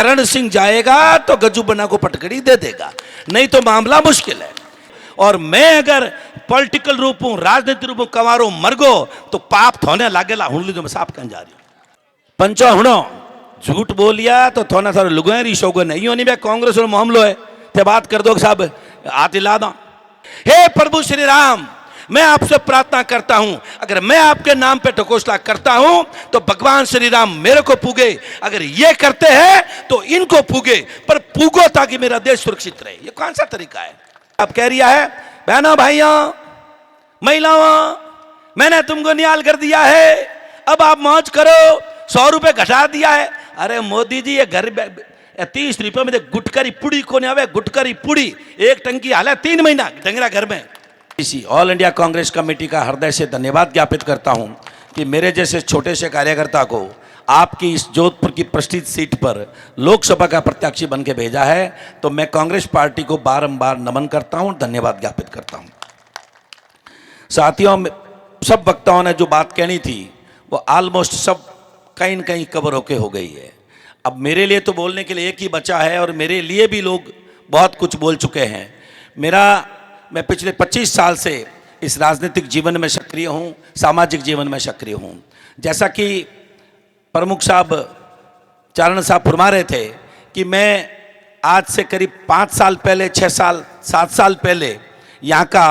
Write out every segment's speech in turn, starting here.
करण सिंह जाएगा तो गज्जू बन्ना को पटकड़ी दे देगा, नहीं तो मामला मुश्किल है। और मैं अगर पॉलिटिकल रूप हूं, राजनीतिक रूप हूं, कवारो मरगो तो पाप थोने लागेला। हुण जो मैं साफ कन जा रही हूं पंचो हुणो झूठ बोलिया तो थोना सारे लुगाई शोगो नहीं होनी बे कांग्रेस और मामलो है ते बात कर दो साहब हाथ हिला दो। हे प्रभु श्री राम, मैं आपसे प्रार्थना करता हूं, अगर मैं आपके नाम पे ढकोसला करता हूं तो भगवान श्री राम मेरे को पूगे, अगर ये करते हैं तो इनको पूगे, पर पूगो ताकि मेरा देश सुरक्षित रहे। ये कौन सा तरीका है? आप कह रिया है बहनों भाइयों महिलाओं, मैंने तुमको निहाल कर दिया है, अब आप मौज करो, 100 रुपए घटा दिया है। अरे मोदी जी, ये घर 30 रुपए में गुटकरी पुड़ी को नहीं आवे, गुटकरी पुड़ी एक टंकी हाल है 3 महीना डंगरा घर में। इसी ऑल इंडिया कांग्रेस कमेटी का हृदय से धन्यवाद ज्ञापित करता हूं कि मेरे जैसे छोटे से कार्यकर्ता को आपकी इस जोधपुर की प्रतिष्ठित सीट पर लोकसभा का प्रत्याशी बन के भेजा है, तो मैं कांग्रेस पार्टी को बारंबार नमन करता हूं, धन्यवाद ज्ञापित करता हूं। साथियों, सब वक्ताओं ने जो बात कहनी थी वो ऑलमोस्ट सब कहीं न कहीं कवर होके हो गई है। अब मेरे लिए तो बोलने के लिए एक ही बचा है, और मेरे लिए भी लोग बहुत कुछ बोल चुके हैं। मैं पिछले 25 साल से इस राजनीतिक जीवन में सक्रिय हूँ, सामाजिक जीवन में सक्रिय हूँ। जैसा कि प्रमुख साहब चारण साहब फरमा रहे थे कि मैं आज से करीब 5 साल पहले, 6 साल 7 साल पहले यहाँ का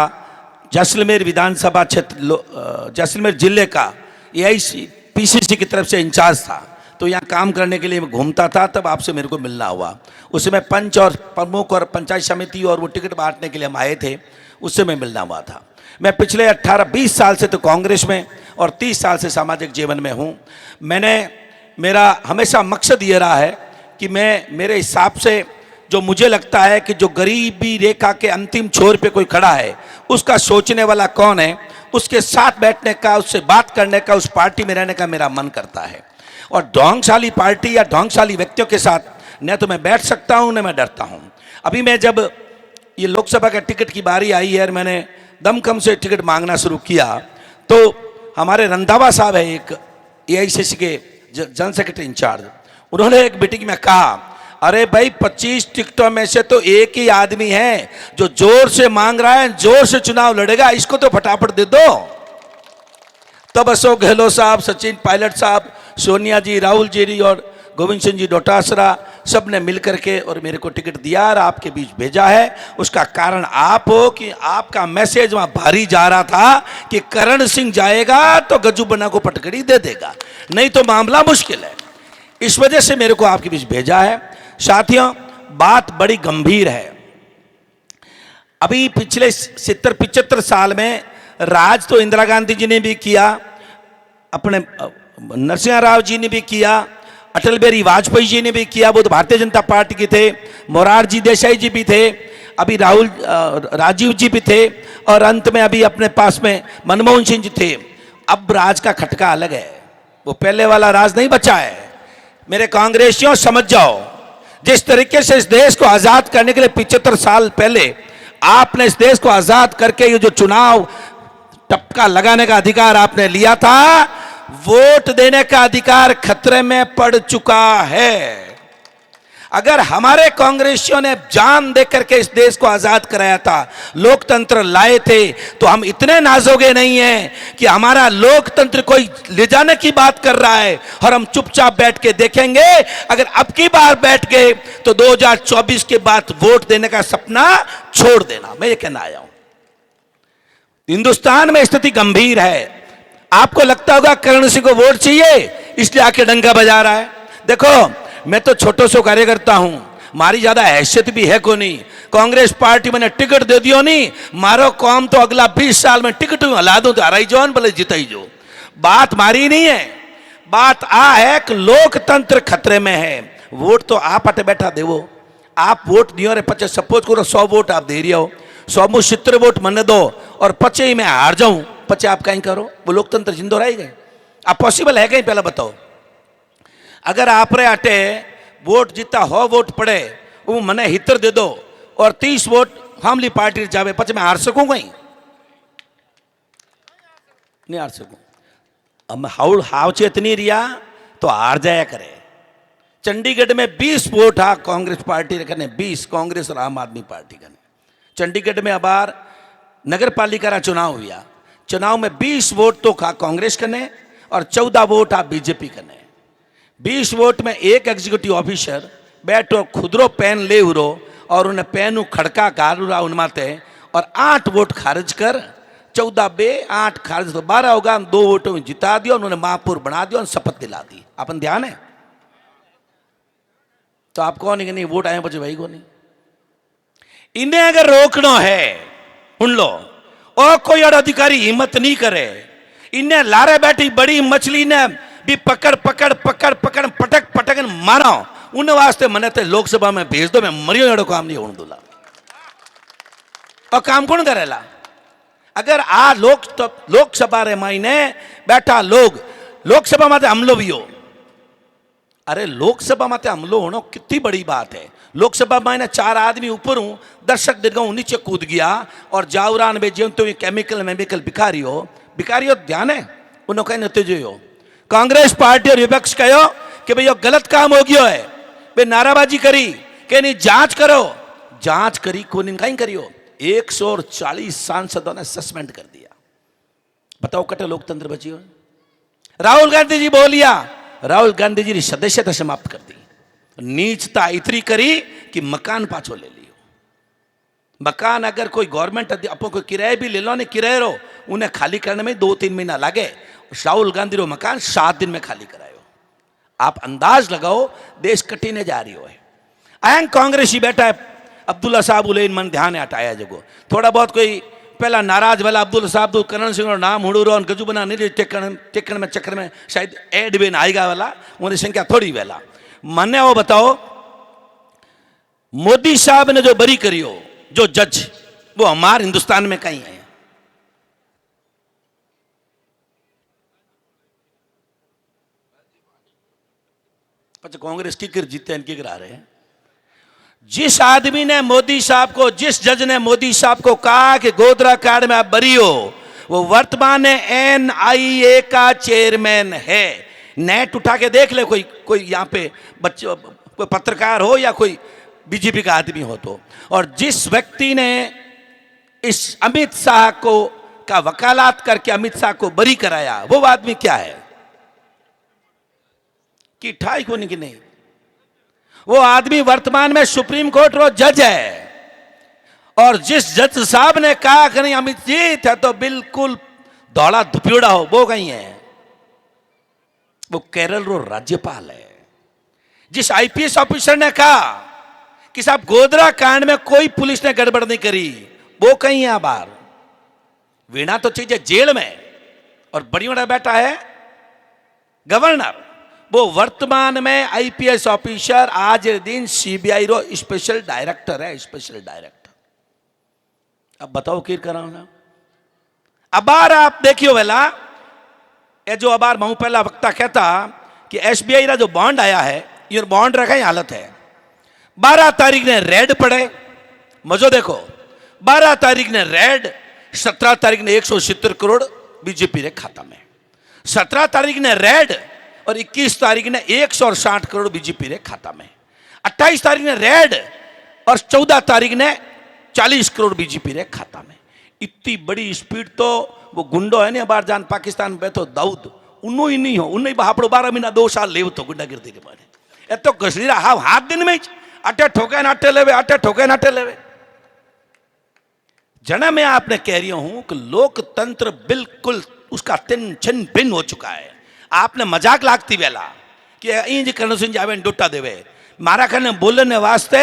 जैसलमेर विधानसभा क्षेत्र, जैसलमेर जिले का AIPCC की तरफ से इंचार्ज था, तो यहाँ काम करने के लिए मैं घूमता था, तब आपसे मेरे को मिलना हुआ। उससे मैं पंच और प्रमुख और पंचायत समिति और वो टिकट बांटने के लिए हम आए थे, उससे मैं मिलना हुआ था। मैं पिछले 18-20 साल से तो कांग्रेस में और 30 साल से सामाजिक जीवन में हूँ। मेरा हमेशा मकसद ये रहा है कि मेरे हिसाब से जो मुझे लगता है कि जो गरीबी रेखा के अंतिम छोर पे कोई खड़ा है, उसका सोचने वाला कौन है, उसके साथ बैठने का, उससे बात करने का, उस पार्टी में रहने का मेरा मन करता है। और ढोंगशाली पार्टी या ढोंगशाली व्यक्तियों के साथ न तो मैं बैठ सकता हूं न मैं डरता हूं। अभी मैं जब ये लोकसभा का टिकट की बारी आई है और मैंने दमखम से टिकट मांगना शुरू किया, तो हमारे रंधावा साहब है एक AICC के जनरल सेक्रेटरी इंचार्ज, उन्होंने एक मीटिंग में कहा, अरे भाई 25 टिकटों में से तो एक ही आदमी है जो जोर से मांग रहा है, जोर से चुनाव लड़ेगा, इसको तो फटाफट दे दो। तब अशोक गहलोत साहब, सचिन पायलट साहब, सोनिया जी, राहुल जी और गोविंद सिंह जी डोटासरा सब ने मिलकर के और मेरे को टिकट दिया और आपके बीच भेजा है। उसका कारण आप हो कि आपका मैसेज वहां भारी जा रहा था कि करण सिंह जाएगा तो गज्जू बन्ना को पटकड़ी दे देगा, नहीं तो मामला मुश्किल है। इस वजह से मेरे को आपके बीच भेजा है। साथियों, बात बड़ी गंभीर है। अभी पिछले 70-75 साल में राज तो इंदिरा गांधी जी ने भी किया, अपने नरसिंह राव जी ने भी किया, अटल बिहारी वाजपेयी जी ने भी किया, वो तो भारतीय जनता पार्टी के थे, मोरारजी देसाई जी भी थे, अभी राजीव जी भी थे, और अंत में अभी अपने पास में मनमोहन सिंह जी थे। अब राज का खटका अलग है, वो पहले वाला राज नहीं बचा है। मेरे कांग्रेसियों समझ जाओ, जिस तरीके से इस देश को आजाद करने के लिए 75 साल पहले आपने इस देश को आजाद करके ये जो चुनाव टपका लगाने का अधिकार आपने लिया था, वोट देने का अधिकार खतरे में पड़ चुका है। अगर हमारे कांग्रेसियों ने जान दे करके इस देश को आजाद कराया था, लोकतंत्र लाए थे, तो हम इतने नाजोगे नहीं हैं कि हमारा लोकतंत्र कोई ले जाने की बात कर रहा है और हम चुपचाप बैठ के देखेंगे। अगर अब की बार बैठ गए तो 2024 के बाद वोट देने का सपना छोड़ देना, मैं ये कहना आया हूं। हिंदुस्तान में स्थिति गंभीर है। आपको लगता होगा करण सिंह को वोट चाहिए इसलिए आके डंका बजा रहा है। देखो, मैं तो छोटो सो कार्यकर्ता हूं, मारी ज्यादा हैसियत भी है को नहीं। कांग्रेस पार्टी मैंने टिकट दे दियो नहीं, मारो काम तो अगला 20 साल में टिकट हला दूं तो हराई जो भले जिताई जो। बात मारी नहीं है, बात आ है कि लोकतंत्र खतरे में है। वोट तो आप अटे बैठा देवो, आप वोट दियो रे, पचे सपोज करो 100 वोट आप दे रही हो, 100 वोट मन दो और 25 ही मैं हार जाऊं, 25 आप कहीं करो, वो लोकतंत्र जिंदो रह गए। अब पॉसिबल है कहीं? पहले बताओ, अगर आप रे अटे वोट जीता हो वोट पड़े, वो मने हितर दे दो और 30 वोट फामली पार्टी जावे, पचे मैं हार सकूं? कहीं नहीं हार सकूं। अब हाव चेत नहीं रिया तो हार जाया करे। चंडीगढ़ में 20 वोट हा कांग्रेस पार्टी रे कने 20 कांग्रेस और आम आदमी पार्टी कने। चंडीगढ़ में अबार नगर पालिका रा चुनाव हुआ, चुनाव में 20 वोट तो खा कांग्रेस कने और 14 वोट आ बीजेपी कने। 20 वोट में एक एग्जीक्यूटिव ऑफिसर बैठो खुदरो पेन ले उरो और उन्हें पेन खड़का गारूरा उनमाते और 8 वोट खारिज कर 14 बे 8 खारिज तो 12 होगा। 2 वोटों में जिता दिया, उन्होंने महापौर बना दिया और शपथ दिला दी। अपन ध्यान है तो आप कौन नहीं वोट आए बचे भाई को नहीं। इन्हें अगर रोकना है उन लो और कोई और अधिकारी हिम्मत नहीं करे, इन्हें लारे बैठी बड़ी मछली ने भी पकड़ पकड़ पकड़ पकड़ पटक पटक मारो, उन वास्ते मने ते लोकसभा में भेज दो, मैं मरियो एड़ो काम नहीं होने दूला। और काम कौन करेला? अगर आ लोकसभा रे मायने बैठा लोग लोकसभा में हमलो भी हो, अरे लोकसभा में हमलो होना कितनी बड़ी बात है। लोकसभा में 4 आदमी ऊपर हूं, दर्शक दिनों नीचे कूद गया और जावरान में जो तो केमिकल भिखारी हो ध्यान है उन्होंने कहीं नतीजे हो। कांग्रेस पार्टी और विपक्ष कहो कि भाई गलत काम हो गया है, भाई नाराबाजी करी कि नहीं जांच करो, जांच करी को नहीं कहीं करियो। 140 सांसदों ने सस्पेंड कर दिया। बताओ कटे लोकतंत्र बची हो। राहुल गांधी जी बोलिया, राहुल गांधी जी की सदस्यता समाप्त कर दी। नीचता इतनी करी कि मकान पाछो ले लियो। मकान अगर कोई गवर्नमेंट अपो कोई किराए भी ले लो ने किराए रो, उन्हें खाली करने में 2-3 महीना लगे। राहुल गांधी रो मकान 7 दिन में खाली करायो। आप अंदाज लगाओ देश कटीने जा रही हो। अहम कांग्रेसी बैठा है अब्दुल्ला साहब उले मन ध्यान हटाया जगो थोड़ा बहुत कोई पहला नाराज वाला अब्दुल साहब तो करण सिंह नाम हुड़ूरो गजू बना नहीं टेकन में चक्कर में शायद एड बिन आएगा वाला उनकी संख्या थोड़ी वाला मने वो बताओ। मोदी साहब ने जो बरी करी हो जो जज वो हमारे हिंदुस्तान में कहीं है। कांग्रेस की कर जीते इनकी करा रहे हैं। जिस आदमी ने मोदी साहब को, जिस जज ने मोदी साहब को कहा कि गोधरा कांड में आप बरी हो, वो वर्तमान NIA का चेयरमैन है। नेट उठा के देख ले, कोई यहाँ पे बच्चे कोई पत्रकार हो या कोई बीजेपी का आदमी हो तो। और जिस व्यक्ति ने इस अमित शाह को का वकालत करके अमित शाह को बरी कराया वो आदमी क्या है कि ठाई को नहीं। वो आदमी वर्तमान में सुप्रीम कोर्ट रो जज है। और जिस जज साहब ने कहा कि नहीं अमित जी थे तो बिल्कुल दौड़ा धुपियोड़ा हो, वो कहीं है, वो केरल रो राज्यपाल है। जिस IPS ऑफिसर ने कहा कि साहब गोधरा कांड में कोई पुलिस ने गड़बड़ नहीं करी, वो कहीं है बाहर। वीणा तो चाहिए जेल में और बड़ी बड़ा बैठा है गवर्नर। वो वर्तमान में IPS ऑफिसर आज दिन CBI रो स्पेशल डायरेक्टर है, स्पेशल डायरेक्टर। अब बताओ क्या कराना। अबार आप देखियो वेला ये जो अबार महू पहला वक्ता कहता कि SBI रा जो बॉन्ड आया है ये बॉन्ड रखा ही हालत है। 12 तारीख ने रेड पड़े, मजो देखो 12 तारीख ने रेड, 17 तारीख ने 170 करोड़ बीजेपी रे खाता में, 17 तारीख ने रेड और 21 तारीख ने 160 करोड़ बीजेपी रे खाता में, 28 तारीख ने रेड और 14 तारीख ने 40 करोड़ बीजेपी रे खाता में। इतनी बड़ी स्पीड तो वो गुंडो है ना बार जान पाकिस्तान में बैठो दाऊद उन्नो ही नहीं हो, उन्नो ही बापड़ो 12 महीना 2 साल ले तो गुंडागिर्दी के बारे ए तो घसड़ीरा हाथ दिन में अटे ठोके नाटे लेवे, अटे ठोके नाटे लेवे। जना मैं आपने कह रही हूं कि लोकतंत्र बिल्कुल उसका तिन छिन भिन्न हो चुका है। आपने मजाक लागती वेला कि इंज करण सिंह जावे डोटा देवे मारा खने बोलने वास्ते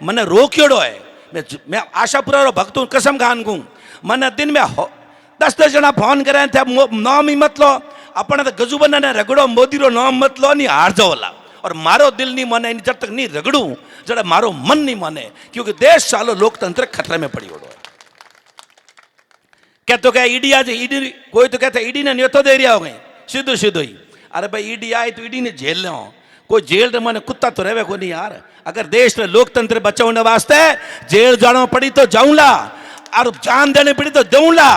मने रोक्योड़ो है। मैं आशापुरा रो भक्त हूं, कसम खान को मने दिन में 10-10 जना फोन करे थे नाम ही मत लो, अपने तो गजूबन ने रगड़ो, मोदी रो नाम मत लो नहीं हार जाओ ला। और मारो दिल नहीं माने जब तक नहीं रगड़ू जब मारो मन नहीं माने, क्योंकि देश सालो लोकतंत्र खतरे में पड़ी ओड़ो। क्या तो क्या ईडी आज ईडी कोई तो कहता ईडी ने न्योतो दे रहा हो गई सीधो सीधो ही। अरे भाई ईडी आए तो ईडी ने जेल ले कोई जेल रे माने कुत्ता तो रहे को नहीं यार। अगर देश में लोकतंत्र बचाने वास्ते जेल जाना पड़ी तो जाऊंला और जान देने पड़ी तो दूंला।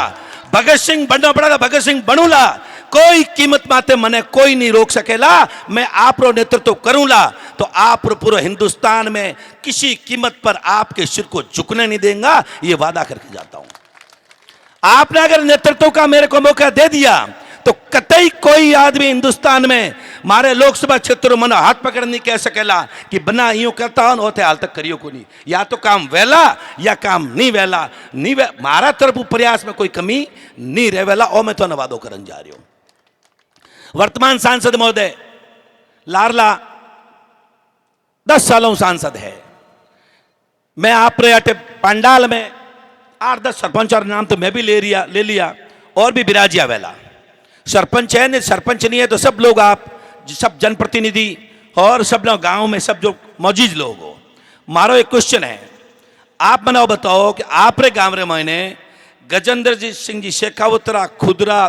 भगत सिंह बनना पड़ा तो भगत सिंह बनूला, कोई कीमत माते मने कोई नहीं रोक सकेला। मैं आप रो नेतृत्व करूंगा तो आप पूरे हिंदुस्तान में किसी कीमत पर आपके सिर को झुकने नहीं देगा, ये वादा करके जाता हूं। आपने अगर नेतृत्व का मेरे को मौका दे दिया तो कतई कोई आदमी हिंदुस्तान में मारे लोकसभा क्षेत्र में हाथ पकड़ नहीं कह सकेला कि बना यूं करता हूं होते हाल तक करियो को नहीं, या तो काम वेला या काम नहीं वेला नहीं मारा तरफ प्रयास में कोई कमी नहीं रहेला। और मैं तो वादो करन जा रही हूं। वर्तमान सांसद महोदय लारला 10 सालों सांसद है। मैं आप अटे पंडाल में 8-10 सरपंच और नाम तो मैं भी ले लिया और भी बिराजिया वेला। सरपंच है नहीं, सरपंच नहीं है तो सब लोग आप सब जनप्रतिनिधि और सब लोग गांव में सब जो मौजूद लोग हो। मारो एक क्वेश्चन है, आप मना बताओ कि आप रे गांव रे मैंने गजेंद्र जी सिंह जी शेखावतरा खुदरा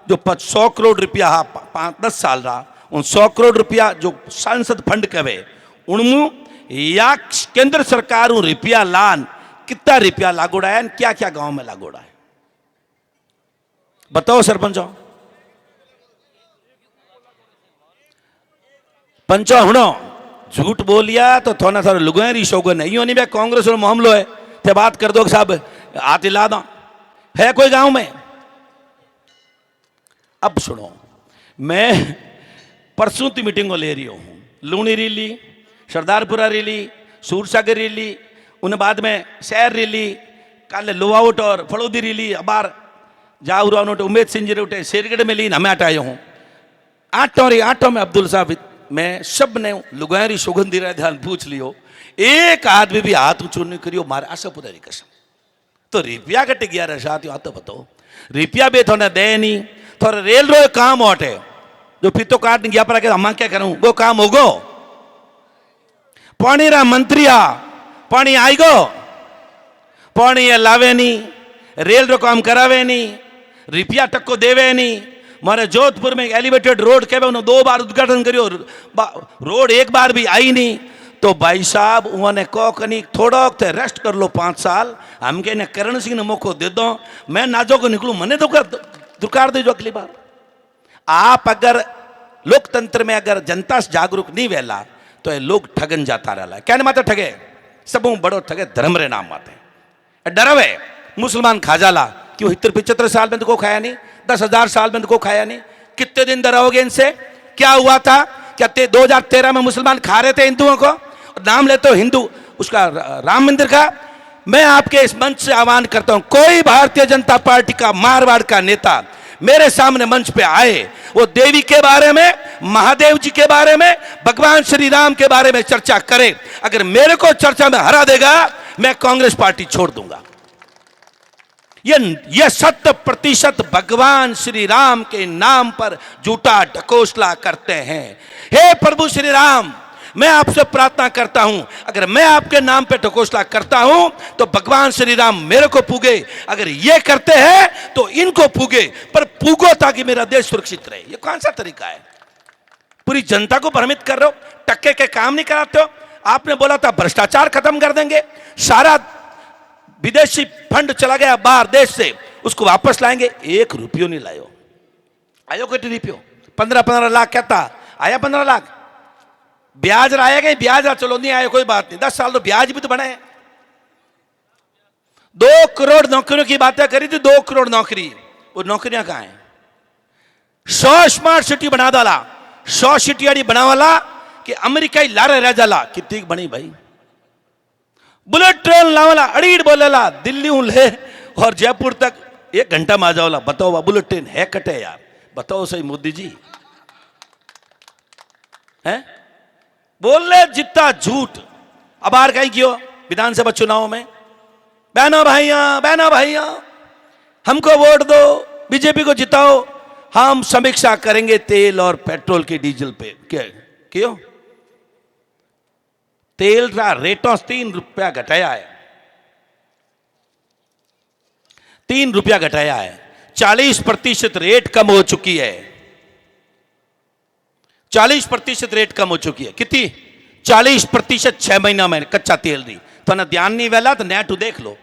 जो 100 करोड़ रुपया 5-10 साल रहा, उन 100 करोड़ रुपया जो सांसद फंड कवे उनमु या केंद्र सरकार रुपया लान कितना रुपया लागोड़ा है, क्या क्या गांव में लागोड़ा है, बताओ सरपंचों। पंचो हुणो झूठ बोलिया तो थोड़ा थोड़ा लुगाई शोगन है, यूं नहीं भाई कांग्रेस और मामलो है ते बात कर दो साहब हाथ हिला दो, है कोई गांव में। अब सुनो, मैं परसों की मीटिंग को ले रही हूं, Luni rally, Sardarpura rally, Sursagar rally, उन बाद में शहर रैली, कल लोहाउट और फड़ोदी रैली, अबार जाऊ रहा उमेद सिंह जी उठे शेरगढ़ में लीन हमें हटाए हूँ। आठों में अब्दुल साहब मैं सब ने लुगायरी सुगंधी रहा ध्यान पूछ लियो, एक आदमी भी हाथ ऊंचो नहीं करियो मारे आशा पुरा कसम। तो रुपया कट गया रहा तो आता बताओ, रुपया भी थोड़ा दे नहीं, थोड़ा रेल रो काम होटे जो फीतो काट गया पर हम क्या करूं वो काम होगो। पानी रा मंत्री आ पानी आएगो, पानी ये लावे नहीं, रेल रो काम करावे नहीं, रुपया टक्को देवे नहीं। मारे जोधपुर में एलिवेटेड रोड के उन्होंने 2 बार उद्घाटन करियो, रोड एक बार भी आई नहीं। तो भाई साहब उन्होंने कहो कनी थोड़ा रेस्ट कर लो 5 साल, हम के करण सिंह ने मौको दे दो, मैं नाजो को निकलू मने तो दुकार दे जो अगली बार। आप अगर लोकतंत्र में अगर जनता से जागरूक नहीं वेला तो ये लोग ठगन जाता रहा। कहने माते ठगे सब बड़ो ठगे धर्म रे नाम माते डरवे मुसलमान खा जाला क्यों 75 साल में तो को खाया नहीं, 10,000 साल में तो को खाया नहीं, कितने दिन डराओगे इनसे। क्या हुआ था, क्या 2013 में मुसलमान खा रहे थे हिंदुओं को, नाम लेते हो हिंदू उसका राम मंदिर का। मैं आपके इस मंच से आह्वान करता हूं, कोई भारतीय जनता पार्टी का मारवाड़ का नेता मेरे सामने मंच पे आए, वो देवी के बारे में, महादेव जी के बारे में, भगवान श्री राम के बारे में चर्चा करे। अगर मेरे को चर्चा में हरा देगा मैं कांग्रेस पार्टी छोड़ दूंगा। ये 100% भगवान श्री राम के नाम पर झूठा ढकोसला करते हैं। हे प्रभु श्री राम, मैं आपसे प्रार्थना करता हूं, अगर मैं आपके नाम पे ढकोसला करता हूं तो भगवान श्री राम मेरे को पूगे, अगर ये करते हैं तो इनको पूगे, पर पूगो ताकि मेरा देश सुरक्षित रहे। ये कौन सा तरीका है? पूरी जनता को भ्रमित कर रहे हो, टक्के के काम नहीं कराते हो। आपने बोला था भ्रष्टाचार खत्म कर देंगे, सारा विदेशी फंड चला गया बाहर देश से, उसको वापस लाएंगे, 1 रुपया नहीं लायो। आयो कितने रुपयो? 15-15 लाख कहता आया, 15 लाख ब्याज आया गया, ब्याज चलो नहीं आया कोई बात नहीं, 10 साल तो ब्याज भी तो बना है। 2 करोड़ नौकरियों की बातें करी थी, 2 करोड़ नौकरी, वो नौकरियां कहां हैं? 100 स्मार्ट सिटी बना डाला, 100 सिटी अड़ी बना वाला कि अमेरिका ही लारे रह जाला। कितनी बनी भाई? बुलेट ट्रेन लावाला, अड़ीड बोलेला, दिल्ली हूं ले और जयपुर तक 1 घंटा में आ जाओला। बताओ बुलेट ट्रेन है कटे यार, बताओ सही मोदी जी है बोल ले जितना झूठ। अब आर कहीं क्यों विधानसभा चुनाव में बहनों भाइयों हमको वोट दो, बीजेपी को जिताओ, हम समीक्षा करेंगे तेल और पेट्रोल के डीजल पे। क्यों तेल का रेटों 3 रुपया घटाया है, 3 रुपया घटाया है, 40% रेट कम हो चुकी है, 40% रेट कम हो चुकी है। कितनी? 40% 6 महीना में कच्चा तेल दी। तो ना ध्यान नहीं वेला तो नेट देख लो,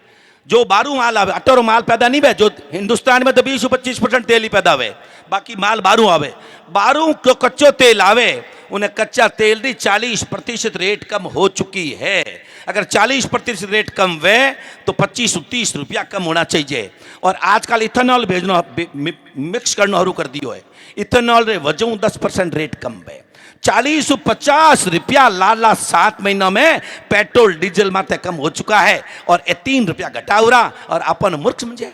जो बारू माल आवे, अटरो माल पैदा नहीं वे, जो हिंदुस्तान में तो 20-25% तेल ही पैदा हुए, बाकी माल बारू आवे। बारू जो कच्चो तेल आवे, उन्हें कच्चा तेल की 40% रेट कम हो चुकी है। अगर 40% रेट कम वे तो 25-30 रुपया कम होना चाहिए। और आजकल इथेनॉल भेजना मिक्स करना शुरू कर दियो है। इथेनॉल रे वजह 10% रेट कम वे। 40-50 रुपया लाला 7 महीनों में पेट्रोल डीजल माते कम हो चुका है। और 3 रुपया घटावरा और अपन मूर्ख समझे।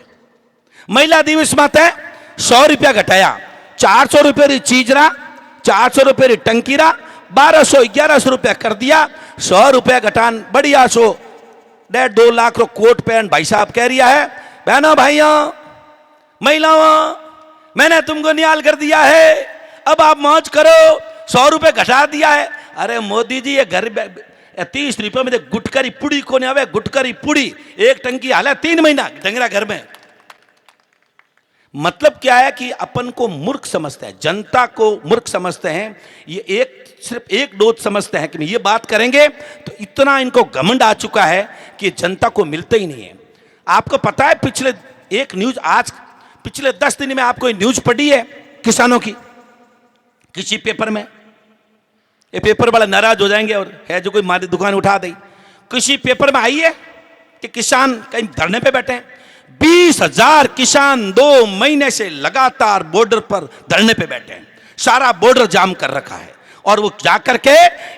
महिला दिवस माते 100 रुपया घटाया, 400 रुपये री चीज रा, 400 रुपये री टंकी रा 1200-1100 रुपया कर दिया। 100 रुपया घटान बढ़िया सो 1.5-2 लाख रो कोट पहन भाई साहब कह रिया है, बहनों भाइयों महिलाओं मैंने तुमको निहाल कर दिया है, अब आप मौज करो, 100 रुपये घटा दिया है। अरे मोदी जी ये घर 30 रुपये में गुटकरी पुड़ी को नहीं आवे, गुटकरी पुड़ी एक टंकी हाल है 3 महीना डंगरा घर में। मतलब क्या है कि अपन को मूर्ख समझते हैं, जनता को मूर्ख समझते हैं। ये सिर्फ एक डोज समझते हैं कि ये बात करेंगे तो इतना इनको घमंड आ चुका है कि जनता को मिलते ही नहीं है। आपको पता है पिछले एक न्यूज, आज पिछले 10 दिन में आपको न्यूज पढ़ी है किसानों की किसी पेपर में? ये पेपर वाला नाराज हो जाएंगे और है जो कोई मारी दुकान उठा दे। किसी पेपर में आई है कि किसान कहीं धरने पे बैठे हैं। 20,000 किसान 2 महीने से लगातार बॉर्डर पर धरने पे बैठे हैं, सारा बॉर्डर जाम कर रखा है। और वो जाकर के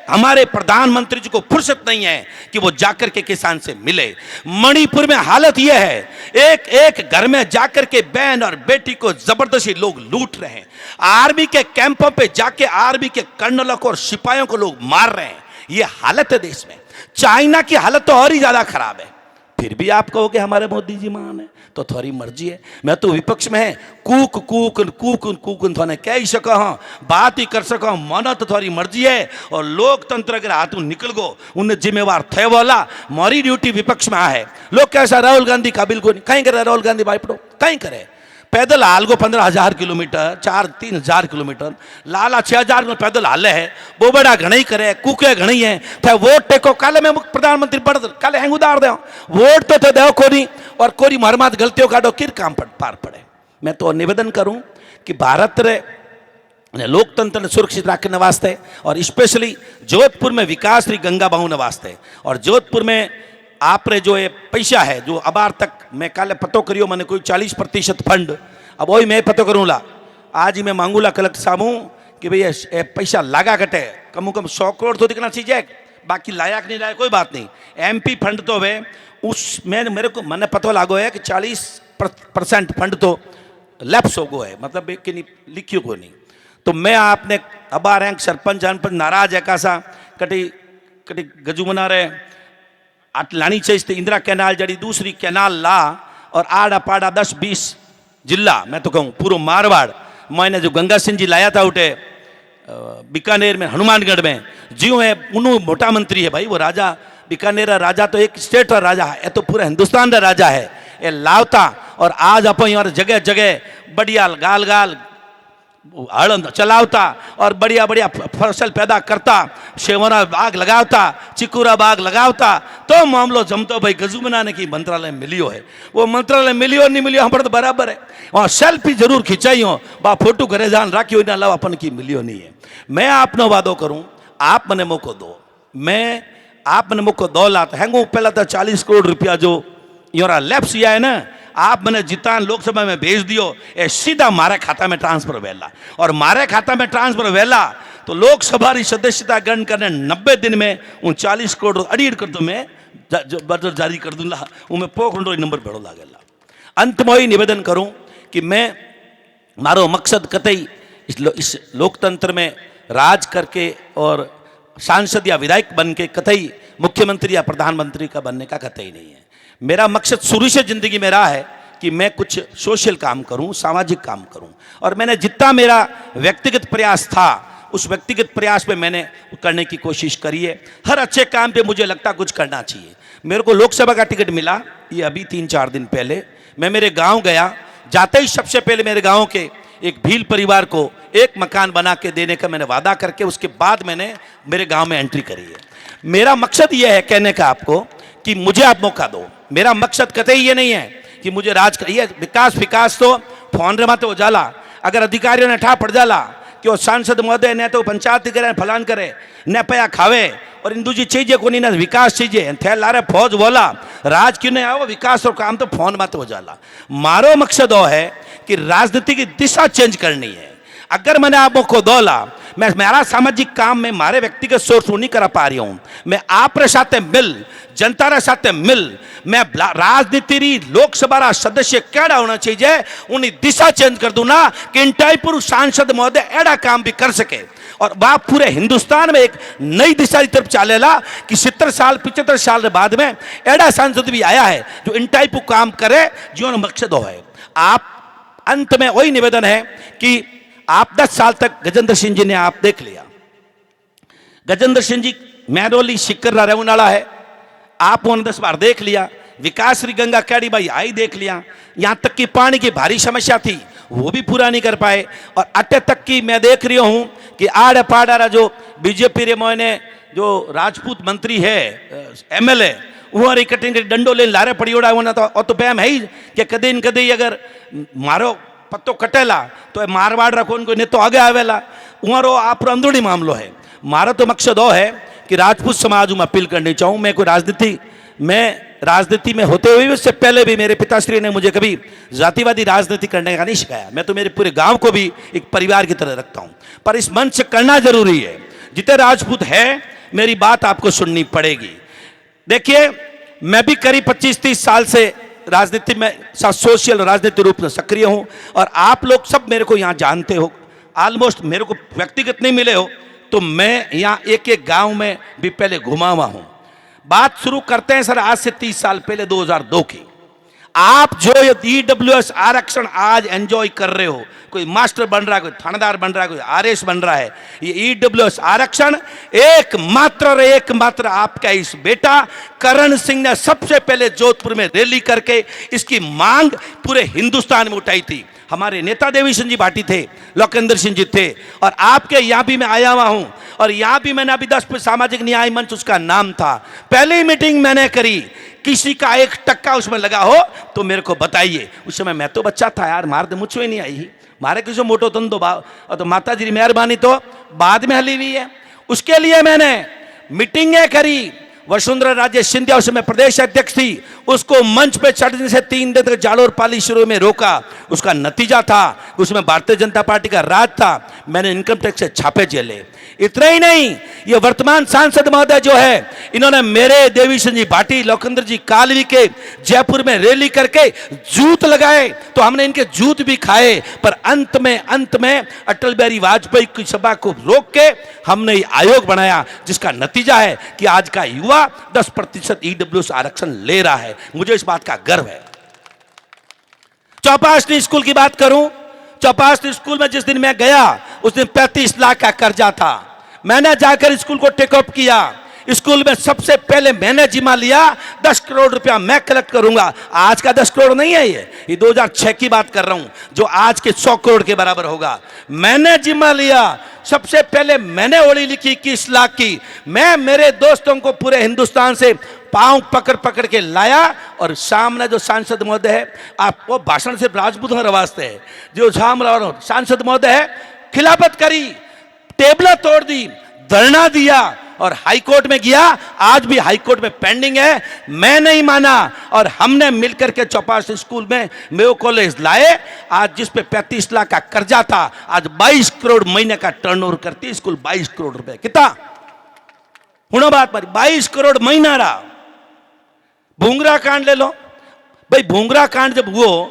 हमारे प्रधानमंत्री जी को फुर्सत नहीं है कि वो जाकर के किसान से मिले। मणिपुर में हालत यह है, एक एक घर में जाकर के बहन और बेटी को जबरदस्ती लोग लूट रहे हैं। आर्मी के कैंपों पे जाके आर्मी के कर्नलों को और सिपाहियों को लोग मार रहे हैं। ये हालत है देश में। चाइना की हालत तो और ही ज्यादा खराब है। फिर भी आप कहोगे हमारे मोदी जी महान है, तो थोड़ी मर्जी है। मैं तो विपक्ष में है, कूक कूक कूक कूक थोने कह ही सका हाँ, बात ही कर सका, माना तो थोड़ी मर्जी है। और लोकतंत्र अगर हाथों निकल गो उन्हें जिम्मेवार थे वाला मारी ड्यूटी विपक्ष में है। लोग कैसा राहुल गांधी काबिल को नहीं कहीं करे, राहुल गांधी भाई पढ़ो कहीं करे। पैदल हाल को 15,000 किलोमीटर, 3,000 किलोमीटर, लाला 6,000 में पैदल हाल है। वो बड़ा घणी करे, कुके घणी है। थे वोट टेको काले में प्रधानमंत्री बढ़ काले हैंग उदार दो वोट तो दो कोनी और कोरी मरमात गलतियों काटो किर काम पार पड़े। मैं तो निवेदन करूं कि भारत रे लोकतंत्र ने सुरक्षित रखने वास्ते और स्पेशली जोधपुर में विकास री गंगा बहूने वास्ते और जोधपुर में आप रे जो ये पैसा है जो अबार तक मैं काले पतो करियो मैंने कोई 40% फंड, अब वही मैं पतो करूँला। आज ही मैं मांगूला कलेक्टर सामू कि भैया पैसा लगा कटे कम 100 करोड़ तो दिखना चाहिए, बाकी लायक नहीं लायक कोई बात नहीं। MP फंड तो वे उस मेरे को मैंने पता लागो है कि 40% फंड तो लैप्स हो गो है, मतलब कि नहीं लिखियो को नहीं। तो मैं आपने अबार हैं सरपंच नाराज है कासा कटी कटी गजू मना रहे लानी चाहिए इंदिरा कैनाल जड़ी दूसरी कैनाल ला और आड़ा पाड़ा 10-20 जिला मैं तो कहूँ पूरा मारवाड़ मैंने जो गंगा सिंह जी लाया था उठे बीकानेर में हनुमानगढ़ में जियो है उन्हों मोटा मंत्री है भाई। वो राजा बीकानेर राजा तो एक स्टेट का राजा है, ये तो पूरा हिंदुस्तान का राजा है। ये लावता और आज अपन यहाँ जगह जगह बढ़िया गाल गाल हड़न चलावता और बढ़िया बढ़िया फसल पैदा करता, शेवना बाग लगावता, चिकुरा बाग लगावता, तो मामलो जमतो भाई गजू बनाने की मंत्रालय मिलियो है। वो मंत्रालय मिलियो नहीं मिलियो हम पर तो बराबर है। वहाँ सेल्फी जरूर खिंचाई हो बा फोटो घरे जान राखी हो अलावा अपन की मिलियो नहीं है। मैं आपनो वादो करूँ, आप मने मौको दो, मैं आप मने मौको 2 लाख हैंगो पहला तो 40 करोड़ रुपया जो योरा लैप्स है ना आप मैंने जितान लोकसभा में भेज दियो, ये सीधा मारे खाता में ट्रांसफर वेला और मारे खाता में ट्रांसफर वेला तो लोकसभा की सदस्यता ग्रहण करने 90 दिन में उन 40 करोड़ अड़ीड कर दो मैं बजट जारी कर दूंगा, उनमें पोखंडो नंबर भेड़ो लागेला। अंत में ही निवेदन करूं कि मैं मारो मकसद कतई इस लोकतंत्र में राज करके और सांसद या विधायक बन के कतई मुख्यमंत्री या प्रधानमंत्री का बनने का कतई नहीं है। मेरा मकसद शुरू से जिंदगी में रहा है कि मैं कुछ सोशल काम करूं, सामाजिक काम करूं और मैंने जितना मेरा व्यक्तिगत प्रयास था उस व्यक्तिगत प्रयास में मैंने करने की कोशिश करी है। हर अच्छे काम पे मुझे लगता कुछ करना चाहिए। मेरे को लोकसभा का टिकट मिला ये अभी 3-4 दिन पहले। मैं मेरे गांव गया, जाते ही सबसे पहले मेरे गांव के एक भील परिवार को एक मकान बना के देने का मैंने वादा करके उसके बाद मैंने मेरे गांव में एंट्री करी है। मेरा मकसद यह है कहने का आपको कि मुझे आप मौका दो, मेरा मकसद कतई ये नहीं है कि मुझे ये विकास विकास तो फोन रे माते उजाला अगर अधिकारियों ने ठा पड़ जाला कि वो सांसद महोदय ने तो पंचायत करे फलान करे न पया खावे और इन दूजी चीजें को नहीं विकास चीजें थे लारे फौज बोला राज क्यों नहीं आओ विकास और काम तो फोन माते उजाला। मारो मकसद वो है कि राजनीति की दिशा चेंज करनी है। अगर मैंने आप को दौला मैं मेरा सामाजिक काम में मारे व्यक्तिगत सोर्स नहीं करा पा रही हूं, मैं आप साथ मिल जनता रे साथ मिल मैं राजनीति री लोकसभा रा सदस्य केड़ा होना चाहिए उन्हीं दिशा चेंज कर दूं ना कि इंटाईपुर सांसद महोदय एड़ा काम भी कर सके और वह पूरे हिंदुस्तान में एक नई दिशा की तरफ चलेला कि 70 साल 75 साल के बाद में एड़ा सांसद भी आया है जो इंटाईपुर काम करे जो मकसद हो है। आप अंत में वही निवेदन है कि आप 10 साल तक गजेंद्र सिंह जी ने आप देख लिया। गजेंद्र सिंह जी मैरोली शिकर रहने वाला है, आप उन्होंने 10 बार देख लिया। विकास श्री गंगा कैडी भाई आई देख लिया, यहां तक कि पानी की भारी समस्या थी वो भी पूरा नहीं कर पाए और अटे तक की मैं देख रही हूं कि आड़ पाड़ा जो बीजेपी रे मोने जो राजपूत मंत्री है एमएलए वो कटिंग डंडो ले लारे पड़ी उड़ा तो पैम है ही कि कदे न कदे अगर मारो पत्तो कटेला तो मारवाड़ रखो उनको नहीं तो आगे आवेला उरो आप अंदरूनी मामलो है। मारा तो मकसद वो है कि राजपूत समाज में अपील करनी चाहूँ मैं कोई राजनीति में होते हुए उससे पहले भी मेरे पिताश्री ने मुझे कभी जातिवादी राजनीति करने का नहीं सिखाया। मैं तो मेरे पूरे गांव को भी एक परिवार की तरह रखता हूं, पर इस मंच से करना जरूरी है। जितने राजपूत है मेरी बात आपको सुननी पड़ेगी। देखिए मैं भी करीब 25-30 साल से राजनीति में सोशल राजनीति रूप में सक्रिय हूं और आप लोग सब मेरे को यहां जानते हो, ऑलमोस्ट मेरे को व्यक्तिगत नहीं मिले हो तो मैं यहां एक एक गांव में भी पहले घुमा हुआ हूं। बात शुरू करते हैं सर आज से 30 साल पहले 2002 की। आप जो ये ईडब्ल्यूएस आरक्षण आज एंजॉय कर रहे हो, कोई मास्टर बन रहा है, कोई थानेदार बन रहा है, कोई आरएस बन रहा है, ये ईडब्ल्यूएस आरक्षण एकमात्र आपका इस बेटा करण सिंह ने सबसे पहले जोधपुर में रैली करके इसकी मांग पूरे हिंदुस्तान में उठाई थी। हमारे नेता देवी सिंह जी भाटी थे, लोकेंद्र सिंह जी थे और आपके यहां भी मैं आया हुआ हूं और यहां भी मैंने अभी 10 सामाजिक न्याय मंच उसका नाम था। पहली मीटिंग मैंने करी, किसी का 1% उसमें लगा हो तो मेरे को बताइए। उस समय मैं तो बच्चा था यार, मार तो मुझसे ही नहीं आई, मारे किसी मोटो तन तो माता जी की मेहरबानी तो बाद में हली हुई है। उसके लिए मैंने मीटिंगें करी। वसुंधरा राजे सिंधिया उस समय प्रदेश अध्यक्ष थी, उसको मंच पे चढ़ने से 3 दिन तक जाड़ोर पाली शुरू में रोका। उसका नतीजा था उसमें भारतीय जनता पार्टी का राज था, मैंने इनकम टैक्स से छापे झेले। इतना ही नहीं, ये वर्तमान सांसद महोदय जो है इन्होंने मेरे देवी सिंह जी भाटी, लोकेंद्र जी कालवी के जयपुर में रैली करके जूत लगाए तो हमने इनके जूत भी खाए, पर अंत में अटल बिहारी वाजपेयी की सभा को रोक के हमने आयोग बनाया जिसका नतीजा है कि आज का युवा 10% ईडब्ल्यूएस आरक्षण ले रहा है। मुझे इस बात का गर्व है। चौपासनी स्कूल की बात करूं, चौपासनी स्कूल में जिस दिन मैं गया उस दिन 35 लाख का कर्जा था। मैंने जाकर स्कूल को टेक अप किया। स्कूल में सबसे पहले मैंने जिम्मा लिया 10 करोड़ रुपया मैं कलेक्ट करूंगा। आज का 10 करोड़ नहीं है, ये 2006 की बात कर रहा हूं जो आज के 100 करोड़ के बराबर होगा। मैंने जिम्मा लिया, सबसे पहले मैंने ओली लिखी 21 लाख की। मैं मेरे दोस्तों को पूरे हिंदुस्तान से पांव पकड़ के लाया और सामने जो सांसद महोदय है, आपको भाषण से राजपूत वास्ते है, जो सांसद महोदय है खिलाफत करी, टेबल तोड़ दी, धरना दिया और हाईकोर्ट में गया। आज भी हाईकोर्ट में पेंडिंग है। मैं नहीं माना और हमने मिलकर के चौपासी स्कूल में मेयो कॉलेज लाए। आज जिस पे 35 लाख का कर्जा था आज 22 करोड़ महीने का टर्नओवर करती स्कूल। 22 करोड़ रुपए कितना हुना बात मारी, 22 करोड़ महीना रहा। भूंगरा कांड ले लो भाई, भूंगरा कांड जब हुआ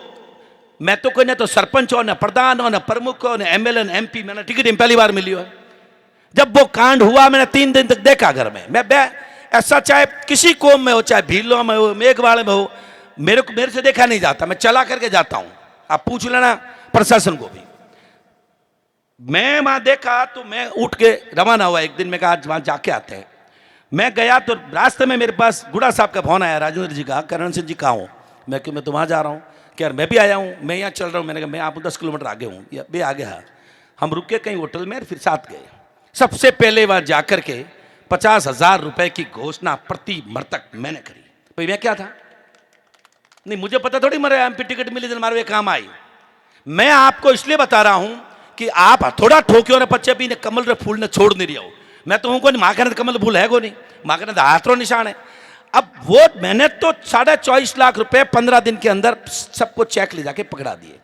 मैं तो कोई ना तो सरपंच हो, ना प्रधान हो, ना प्रमुख हो, ना एमएलए, ना एमपी, मैंने टिकट पहली बार मिली हो। जब वो कांड हुआ मैंने 3 दिन तक देखा घर में। मैं ऐसा चाहे किसी कौम में हो, चाहे भीलों में हो, मेघवाड़े में हो, मेरे से देखा नहीं जाता। मैं चला करके जाता हूं, आप पूछ लेना प्रशासन को भी। मैं वहां देखा तो मैं उठ के रवाना हुआ। एक दिन मैं कहा आज वहां जाके आते हैं। मैं गया तो रास्ते में मेरे पास गुड़ा साहब का फोन आया, राजेंद्र जी का, करण सिंह जी कहाँ हो? मैं क्यों, मैं तो वहां जा रहा हूँ। क्या मैं भी आया हूँ, मैं यहाँ चल रहा हूँ। मैंने कहा मैं आप 10 किलोमीटर आगे हूँ, भी आगे है। हम रुके कहीं होटल में, फिर साथ गए। सबसे पहले वहां जाकर के 50,000 रुपए की घोषणा प्रति मृतक मैंने करी। भाई मैं क्या था, नहीं, मुझे पता थोड़ी मेरे एमपी टिकट मिली तो मारे वे काम आई। मैं आपको इसलिए बता रहा हूं कि आप थोड़ा ठोक्यो ने पच्चे भी ने कमल रे फूल ने छोड़ नहीं रहा हो। मैं तो हूं को नहीं, माँ कहने कमल फूल है को नहीं, माँ कहने हाथों निशान है। अब वो मैंने तो 24.5 लाख रुपए 15 दिन के अंदर सबको चेक ले जाके पकड़ा दिए।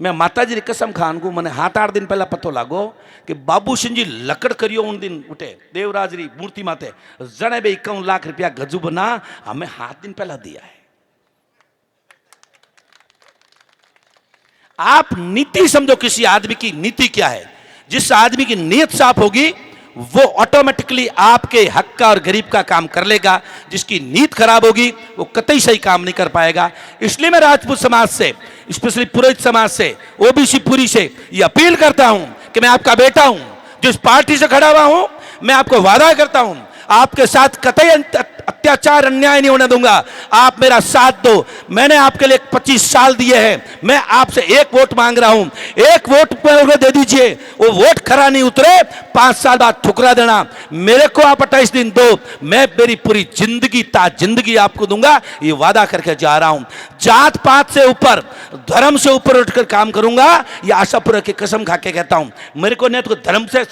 मैं माता जी कसम खान को मैंने 7-8 दिन पहला पतो लागो कि बाबू सिंह जी लकड़ करियो उन दिन उठे देवराज री मूर्ति माते जने बे 51 लाख रुपया गजू बना हमें 7 दिन पहला दिया है। आप नीति समझो, किसी आदमी की नीति क्या है। जिस आदमी की नीयत साफ होगी वो ऑटोमेटिकली आपके हक का और गरीब का काम कर लेगा। जिसकी नीयत खराब होगी वो कतई सही काम नहीं कर पाएगा। इसलिए मैं राजपूत समाज से, स्पेशली पुरोहित समाज से, ओबीसी पूरी से ये अपील करता हूं कि मैं आपका बेटा हूं, जिस पार्टी से खड़ा हुआ हूं, मैं आपको वादा करता हूं आपके साथ कतई अत्याचार अन्याय नहीं होने दूंगा। आप मेरा साथ दो। मैंने आपके लिए 25 साल दिए हैं। मैं आपसे एक वोट मांग रहा हूं, एक वोट पे दे दीजिए। वो वोट खरा नहीं उतरे 5 साल बाद ठुकरा देना। मेरे को आप 28 दिन दो, मैं मेरी पूरी जिंदगी जिंदगी आपको दूंगा, ये वादा करके जा रहा हूं। जात पात से ऊपर, धर्म से ऊपर उठकर काम करूंगा, ये आशापुरा की कसम खा के कहता हूं। मेरे को न तो धर्म से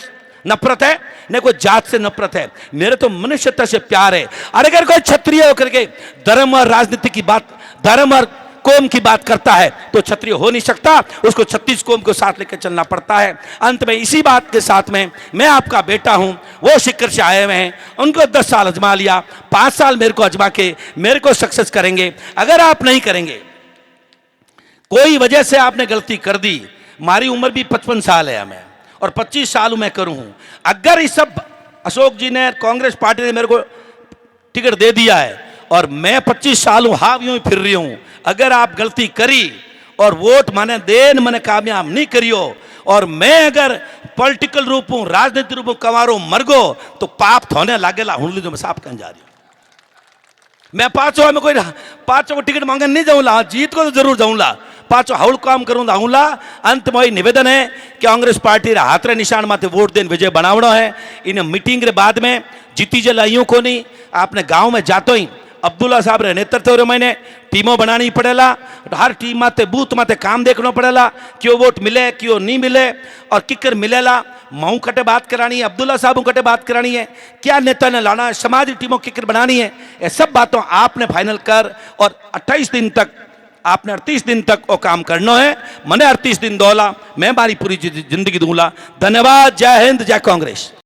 नफरत है न कोई जात से नफरत है, मेरे तो मनुष्यता से प्यार है। और अगर कोई क्षत्रिय होकर के धर्म और राजनीति की बात, धर्म और कौम की बात करता है तो क्षत्रिय हो नहीं सकता, उसको 36 कौम को साथ लेकर चलना पड़ता है। अंत में इसी बात के साथ में मैं आपका बेटा हूं, वो शिखर से आए हुए हैं, उनको 10 साल अजमा लिया, 5 साल मेरे को अजमा के मेरे को सक्सेस करेंगे। अगर आप नहीं करेंगे, कोई वजह से आपने गलती कर दी, हमारी उम्र भी 55 साल है हमें और 25 साल मैं करूं हूं। अगर इस सब अशोक जी ने, कांग्रेस पार्टी ने मेरे को टिकट दे दिया है और मैं 25 साल हूं, हाँ यूं ही फिर रही हूं। अगर आप गलती करी और वोट माने देन मैंने कामयाब नहीं करियो और मैं अगर पॉलिटिकल रूप हूं, राजनीतिक रूप हूं, कमारो मर गो तो पाप थोने लागेला। हूं जो मैं साफ कहने जा रही हूं। मैं 5 को टिकट मांगने नहीं जाऊंगा, जीत को तो जरूर जाऊंगा, 5 हौल काम करूँ आऊँला। अंत में निवेदन है कि कांग्रेस पार्टी हाथ रे निशान माथे वोट देन विजय बनावनो है। इन मीटिंग रे बाद में जीती जे लाइयों को नहीं, आपने गांव में जातो ही अब्दुल्ला साहब रे नेतृत्व रे मैंने टीमों बनानी पड़ेला, हर टीम माते बूथ माते काम देखना पड़ेला, क्यों वोट मिले क्यों नहीं मिले और किकर मिलेला। मऊ कटे बात करानी है, अब्दुल्ला साहब कटे बात करानी है, क्या नेता ने लाना है, समाजी टीमों किकर बनानी है, ये सब बातों आपने फाइनल कर और 28 दिन तक, आपने 38 दिन तक वो काम करना है। मैंने 38 दिन दौला, मैं हमारी पूरी जिंदगी दूंगा। धन्यवाद। जय हिंद, जय कांग्रेस।